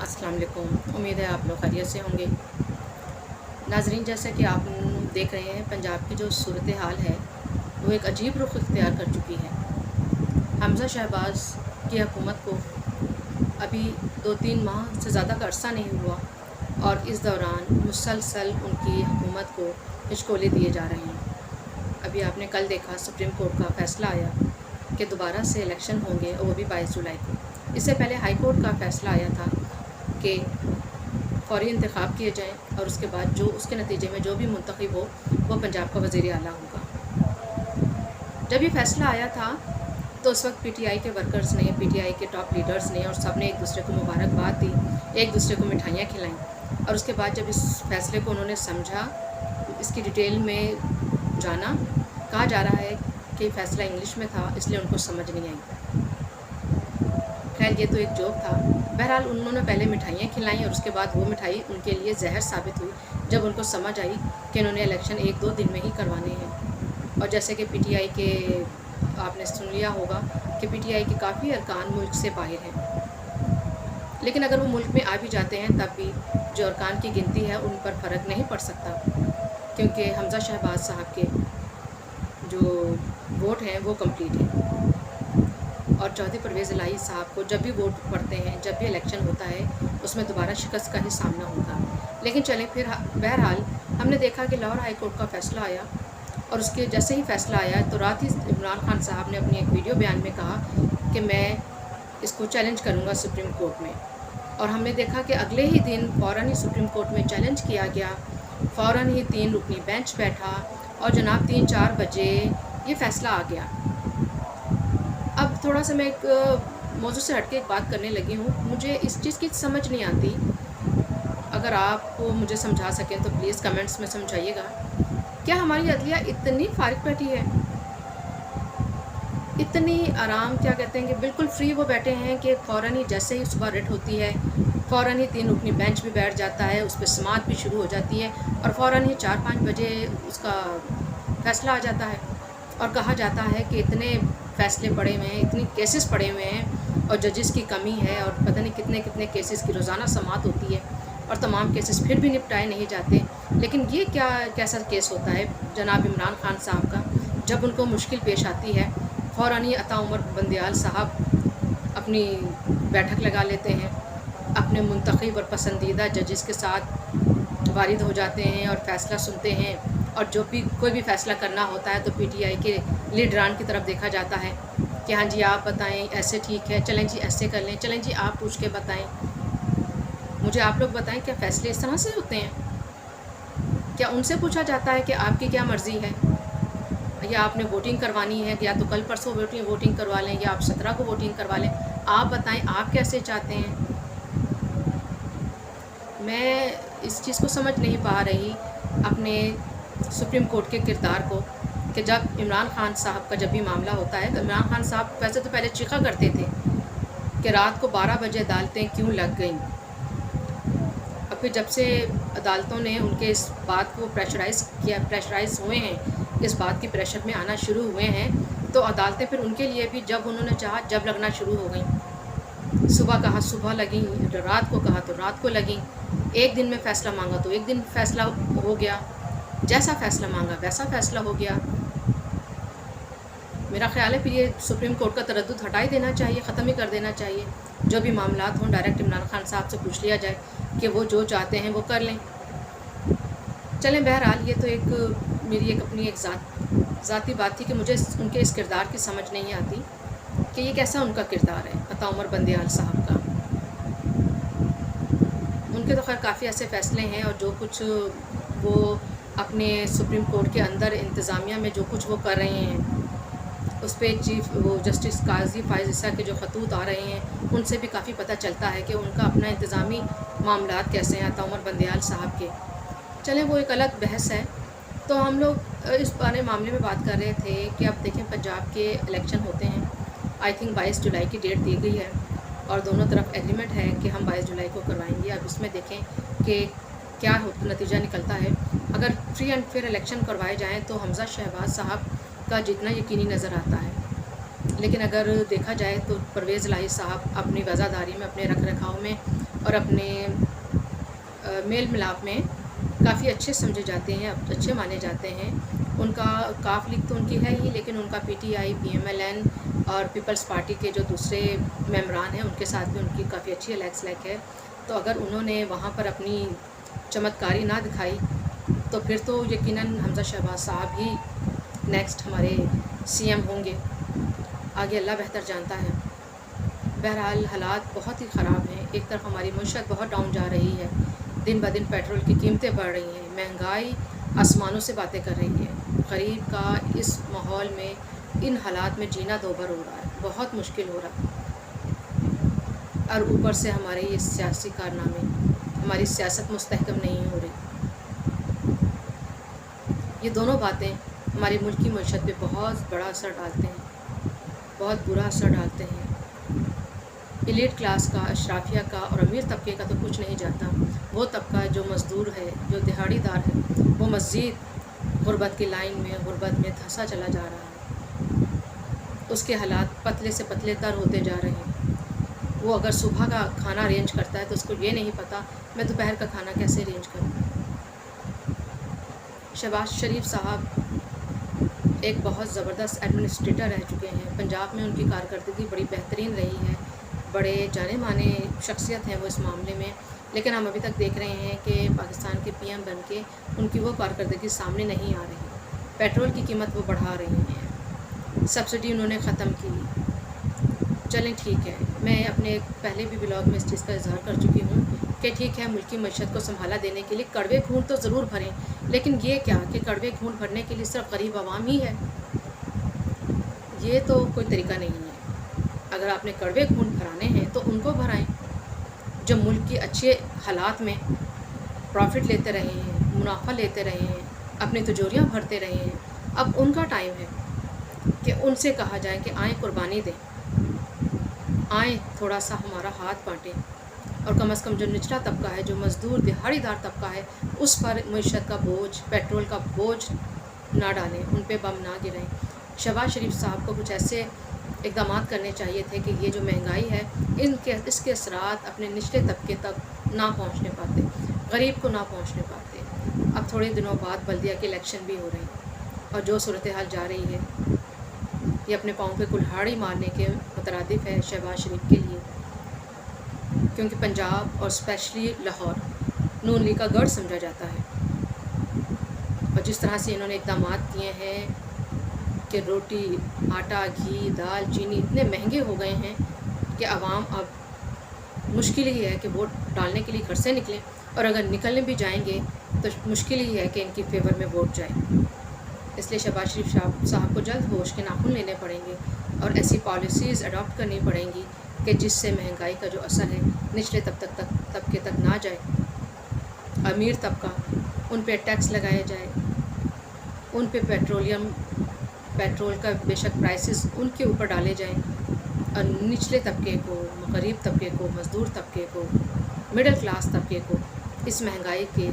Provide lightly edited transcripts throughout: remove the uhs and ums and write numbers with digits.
अस्सलाम वालेकुम। उम्मीद है आप लोग खैरियत से होंगे। नाज़रीन, जैसे कि आप देख रहे हैं, पंजाब की जो सूरत हाल है वो एक अजीब रुख इख्तियार कर चुकी है। हमज़ा शहबाज की हुकूमत को अभी 2-3 माह से ज़्यादा का अरसा नहीं हुआ और इस दौरान मुसलसल उनकी हुकूमत को हिचकोले दिए जा रहे हैं। अभी आपने कल देखा सुप्रीम कोर्ट का फ़ैसला आया कि दोबारा से इलेक्शन होंगे और वो भी 22 जुलाई को। इससे पहले हाई कोर्ट का फ़ैसला आया था कि फ़ौरी इंतखाब किए जाएं और उसके बाद जो उसके नतीजे में जो भी मुंतखब हो वो पंजाब का वज़ीर आला होगा। जब ये फ़ैसला आया था तो उस वक्त पीटीआई के वर्कर्स ने, पीटीआई के टॉप लीडर्स ने और सब ने एक दूसरे को मुबारकबाद दी, एक दूसरे को मिठाइयाँ खिलाईं। और उसके बाद जब इस फ़ैसले को उन्होंने समझा, इसकी डिटेल में जाना, कहा जा रहा है कि फ़ैसला इंग्लिश में था इसलिए उनको समझ नहीं आई। खैर, ये तो एक जोक था। बहरहाल उन्होंने पहले मिठाइयाँ खिलाईं और उसके बाद वो मिठाई उनके लिए जहर साबित हुई जब उनको समझ आई कि इन्होंने इलेक्शन 1-2 दिन में ही करवाने हैं। और जैसे कि पीटीआई के आपने सुन लिया होगा कि पीटीआई के काफ़ी अरकान मुल्क से बाहर हैं, लेकिन अगर वो मुल्क में आ भी जाते हैं तब भी जो अरकान की गिनती है उन पर फ़र्क नहीं पड़ सकता, क्योंकि हमज़ा शहबाज साहब के जो वोट हैं वो कंप्लीट हैं और चौधरी परवेज़ इलाही साहब को जब भी वोट पड़ते हैं, जब भी इलेक्शन होता है, उसमें दोबारा शिकस्त का ही सामना होगा। लेकिन चलें, फिर बहरहाल हमने देखा कि लाहौर हाई कोर्ट का फ़ैसला आया और उसके जैसे ही फ़ैसला आया तो रात ही इमरान खान साहब ने अपनी एक वीडियो बयान में कहा कि मैं इसको चैलेंज करूँगा सुप्रीम कोर्ट में। और हमने देखा कि अगले ही दिन फ़ौरन ही सुप्रीम कोर्ट में चैलेंज किया गया, फ़ौरन ही 3 रुकनी बेंच बैठा और जनाब 3-4 बजे ये फ़ैसला आ गया। अब थोड़ा सा मैं एक मौजू से हट के एक बात करने लगी हूँ। मुझे इस चीज़ की समझ नहीं आती। अगर आप मुझे समझा सकें तो प्लीज़ कमेंट्स में समझाइएगा। क्या हमारी अदलिया इतनी फारिग बैठी है, इतनी आराम, क्या कहते हैं कि बिल्कुल फ्री वो बैठे हैं कि फ़ौरन ही जैसे ही सुबह रिट होती है फ़ौरन ही 3 रुकनी बेंच भी बैठ जाता है, उस पर समाअत भी शुरू हो जाती है और फ़ौरन ही 4-5 बजे उसका फ़ैसला आ जाता है और कहा जाता है कि इतने फ़ैसले पड़े हुए हैं, इतनी केसेस पड़े हुए हैं और जजेस की कमी है और पता नहीं कितने कितने केसेस की रोज़ाना समाअत होती है और तमाम केसेस फिर भी निपटाए नहीं जाते। लेकिन ये कैसा केस होता है जनाब इमरान खान साहब का, जब उनको मुश्किल पेश आती है फ़ौरन ही अता उमर बंदियाल साहब अपनी बैठक लगा लेते हैं, अपने मुंतखब और पसंदीदा जजेस के साथ वारिद हो जाते हैं और फ़ैसला सुनते हैं। और जो भी कोई भी फ़ैसला करना होता है तो पीटीआई के लीडरान की तरफ देखा जाता है कि हाँ जी आप बताएं, ऐसे ठीक है, चलें जी ऐसे कर लें, चलें जी आप पूछ के बताएं, मुझे आप लोग बताएं क्या फ़ैसले इस तरह से होते हैं? क्या उनसे पूछा जाता है कि आपकी क्या मर्ज़ी है, या आपने वोटिंग करवानी है, या तो कल परसों वोटिंग करवा लें या आप 17 को वोटिंग करवा लें, आप बताएं आप कैसे चाहते हैं? मैं इस चीज़ को समझ नहीं पा रही अपने सुप्रीम कोर्ट के किरदार को कि जब इमरान खान साहब का जब भी मामला होता है तो इमरान खान साहब वैसे तो पहले चीखा करते थे कि रात को 12 बजे अदालतें क्यों लग गईं, और फिर जब से अदालतों ने उनके इस बात को प्रेशराइज़ हुए हैं, इस बात की प्रेशर में आना शुरू हुए हैं, तो अदालतें फिर उनके लिए भी जब उन्होंने चाहा जब लगना शुरू हो गई। सुबह कहा सुबह लगीं, रात को कहा तो रात को लगीं, एक दिन में फ़ैसला मांगा तो एक दिन फ़ैसला हो गया, जैसा फ़ैसला मांगा वैसा फ़ैसला हो गया। मेरा ख़्याल है फिर ये सुप्रीम कोर्ट का तरद्दुद हटा ही देना चाहिए, ख़त्म ही कर देना चाहिए। जो भी मामलात हों डायरेक्ट इमरान खान साहब से पूछ लिया जाए कि वो जो चाहते हैं वो कर लें। चलें, बहरहाल ये तो एक मेरी एक अपनी एक ज़ाती बात थी कि मुझे उनके इस किरदार की समझ नहीं आती कि ये कैसा उनका किरदार है अता उमर बंदियाल साहब का। उनके तो खैर काफ़ी ऐसे फ़ैसले हैं और जो कुछ वो अपने सुप्रीम कोर्ट के अंदर इंतज़ामिया में जो कुछ वो कर रहे हैं, उस पर वो जस्टिस काजी फ़ाइज़ ईसा के जो ख़तूत आ रहे हैं उनसे भी काफ़ी पता चलता है कि उनका अपना इंतज़ामी मामलात कैसे हैं अता उमर बंदियाल साहब के। चलें, वो एक अलग बहस है। तो हम लोग इस बारे मामले में बात कर रहे थे कि अब देखें पंजाब के इलेक्शन होते हैं, आई थिंक 22 जुलाई की डेट दी गई है और दोनों तरफ एग्रीमेंट है कि हम 22 जुलाई को करवाएंगे। अब इसमें देखें कि क्या नतीजा निकलता है। अगर फ्री एंड फेयर इलेक्शन करवाए जाएँ तो हमज़ा शहबाज साहब का जीतना यकीनी नज़र आता है, لیکن اگر دیکھا جائے تو پرویز الہی صاحب اپنی وزاداری میں، اپنے رکھ رکھاؤ میں اور اپنے میل ملاپ میں کافی اچھے سمجھے جاتے ہیں، اچھے مانے جاتے ہیں۔ ان کا کاف لکھ تو ان کی ہے ہی، لیکن ان کا P T I, P M L N اور پیپلز پارٹی کے جو دوسرے ممبران ہیں ان کے ساتھ بھی ان کی کافی اچھی الیکس لیک ہے۔ تو اگر انہوں نے وہاں پر اپنی چمتکاری نہ دکھائی تو پھر تو یقیناً حمزہ شہباز صاحب ہی نیکسٹ ہمارے سی ایم ہوں گے، آگے اللہ بہتر جانتا ہے۔ بہرحال حالات بہت ہی خراب ہیں، ایک طرف ہماری معیشت بہت ڈاؤن جا رہی ہے، دن بدن پیٹرول کی قیمتیں بڑھ رہی ہیں، مہنگائی آسمانوں سے باتیں کر رہی ہے۔ غریب کا اس ماحول میں، ان حالات میں جینا دوبھر ہو رہا ہے، بہت مشکل ہو رہا ہے، اور اوپر سے ہمارے یہ سیاسی کارنامے، ہماری سیاست مستحکم نہیں ہو رہی۔ یہ دونوں باتیں ہماری ملک کی معیشت پہ بہت بڑا اثر ڈالتے ہیں، بہت برا اثر ڈالتے ہیں۔ ایلیٹ کلاس کا، اشرافیہ کا اور امیر طبقے کا تو کچھ نہیں جاتا، وہ طبقہ جو مزدور ہے، جو دہاڑی دار ہے، وہ مزید غربت کی لائن میں، غربت میں دھنسا چلا جا رہا ہے۔ اس کے حالات پتلے سے پتلے تر ہوتے جا رہے ہیں۔ وہ اگر صبح کا کھانا ارینج کرتا ہے تو اس کو یہ نہیں پتہ میں دوپہر کا کھانا کیسے ارینج کروں۔ شہباز شریف صاحب ایک بہت زبردست ایڈمنسٹریٹر رہ چکے ہیں، پنجاب میں ان کی کارکردگی بڑی بہترین رہی ہے، بڑے جانے مانے شخصیت ہیں وہ اس معاملے میں، لیکن ہم ابھی تک دیکھ رہے ہیں کہ پاکستان کے پی ایم بن کے ان کی وہ کارکردگی سامنے نہیں آ رہی۔ پیٹرول کی قیمت وہ بڑھا رہی ہیں، سبسڈی انہوں نے ختم کی۔ چلیں ٹھیک ہے، میں اپنے پہلے بھی بلاگ میں اس چیز کا اظہار کر چکی ہوں کہ ٹھیک ہے، ملکی معیشت کو سنبھالا دینے کے لیے کڑوے گھونٹ تو ضرور بھریں، لیکن یہ کیا کہ کڑوے گھونٹ بھرنے کے لیے صرف غریب عوام ہی ہے؟ یہ تو کوئی طریقہ نہیں ہے۔ اگر آپ نے کڑوے گھونٹ بھرانے ہیں تو ان کو بھرائیں جو ملک کی اچھے حالات میں پروفٹ لیتے رہے ہیں، منافع لیتے رہے ہیں، اپنی تجوریاں بھرتے رہے ہیں۔ اب ان کا ٹائم ہے کہ ان سے کہا جائے کہ آئیں قربانی دیں، آئیں تھوڑا سا ہمارا ہاتھ بانٹیں، اور کم از کم جو نچلا طبقہ ہے، جو مزدور دہاڑی دار طبقہ ہے، اس پر معیشت کا بوجھ، پیٹرول کا بوجھ نہ ڈالیں، ان پہ بم نہ گریں۔ شہباز شریف صاحب کو کچھ ایسے اقدامات کرنے چاہیے تھے کہ یہ جو مہنگائی ہے اس کے اثرات اپنے نچلے طبقے تک نہ پہنچنے پاتے، غریب کو نہ پہنچنے پاتے۔ اب تھوڑے دنوں بعد بلدیہ کے الیکشن بھی ہو رہے ہیں، اور جو صورتحال جا رہی ہے یہ اپنے پاؤں پہ کلہاڑی مارنے کے مترادف ہے شہباز شریف کے لیے، کیونکہ پنجاب اور اسپیشلی لاہور نون لیگ کا گڑھ سمجھا جاتا ہے، اور جس طرح سے انہوں نے اقدامات کیے ہیں کہ روٹی، آٹا، گھی، دال، چینی اتنے مہنگے ہو گئے ہیں کہ عوام اب مشکل ہی ہے کہ ووٹ ڈالنے کے لیے گھر سے نکلیں، اور اگر نکلنے بھی جائیں گے تو مشکل ہی ہے کہ ان کی فیور میں ووٹ جائے۔ اس لیے شہباز شریف صاحب کو جلد ہوش کے ناخن لینے پڑیں گے اور ایسی پالیسیز اڈاپٹ کرنی پڑیں گی کہ جس سے مہنگائی کا جو اثر ہے نچلے طبقے تک نہ جائے۔ امیر طبقہ، ان پہ ٹیکس لگایا جائے، ان پہ پیٹرول کا بے شک پرائسز ان کے اوپر ڈالے جائیں، اور نچلے طبقے کو، غریب طبقے کو، مزدور طبقے کو، مڈل کلاس طبقے کو اس مہنگائی کے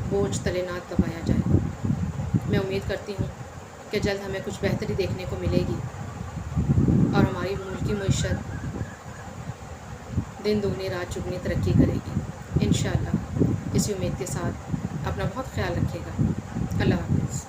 بوجھ تلے نہ دبایا جائے۔ میں امید کرتی ہوں کہ جلد ہمیں کچھ بہتری دیکھنے کو ملے گی، اور ہماری ملک کی معیشت دن دگنی رات چگنی ترقی کرے گی انشاءاللہ۔ اسی امید کے ساتھ اپنا بہت خیال رکھیے گا۔ اللہ حافظ۔